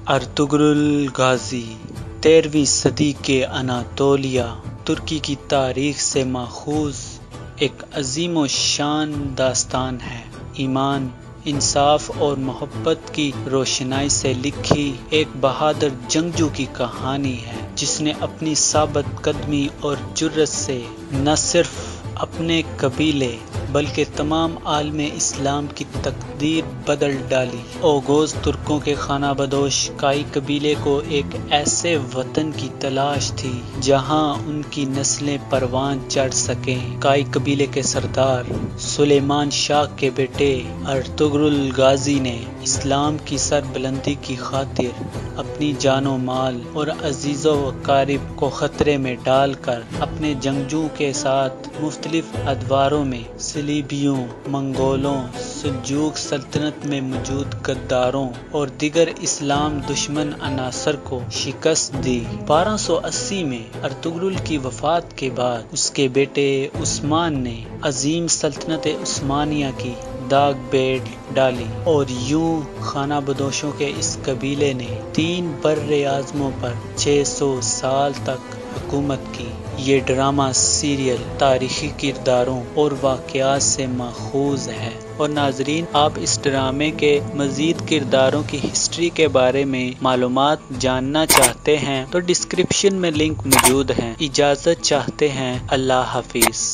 Ertugrul Ghazi 13ویں صدی کے Anatolia ترکی کی تاریخ سے ماخوذ ایک عظیم و شان داستان ہے۔ ایمان، انصاف اور محبت کی روشنائی سے لکھی ایک بہادر جنگجو کی کہانی ہے جس نے اپنی ثابت قدمی اور جرأت سے نہ صرف اپنے قبیلے بلکہ تمام عالم اسلام کی تقدیر بدل ڈالی۔ اوغوز ترکوں کے خانہ بدوش کائی قبیلے کو ایک ایسے وطن کی تلاش تھی جہاں ان کی نسلیں پروان چڑھ سکیں۔ کائی قبیلے کے سردار سلیمان شاہ کے بیٹے ارطغرل غازی نے اسلام کی سربلندی کی خاطر اپنی جان و مال اور عزیز و اقارب کو خطرے میں ڈال کر اپنے جنگجوؤں کے ساتھ مختلف ادواروں میں صلیبیوں، منگولوں، سلجوق سلطنت میں موجود غداروں اور دیگر اسلام دشمن عناصر کو شکست دی۔ 1280 میں ارطغرل کی وفات کے بعد اس کے بیٹے عثمان نے عظیم سلطنت عثمانیہ کی داغ بیٹھ ڈالی اور یوں خانہ بدوشوں کے اس قبیلے نے 3 براعظموں پر 600 سال تک حکومت کی۔ یہ ڈرامہ سیریل تاریخی کرداروں اور واقعات سے ماخوذ ہے، اور ناظرین آپ اس ڈرامے کے مزید کرداروں کی ہسٹری کے بارے میں معلومات جاننا چاہتے ہیں تو ڈسکرپشن میں لنک موجود ہیں۔ اجازت چاہتے ہیں۔ اللہ حافظ۔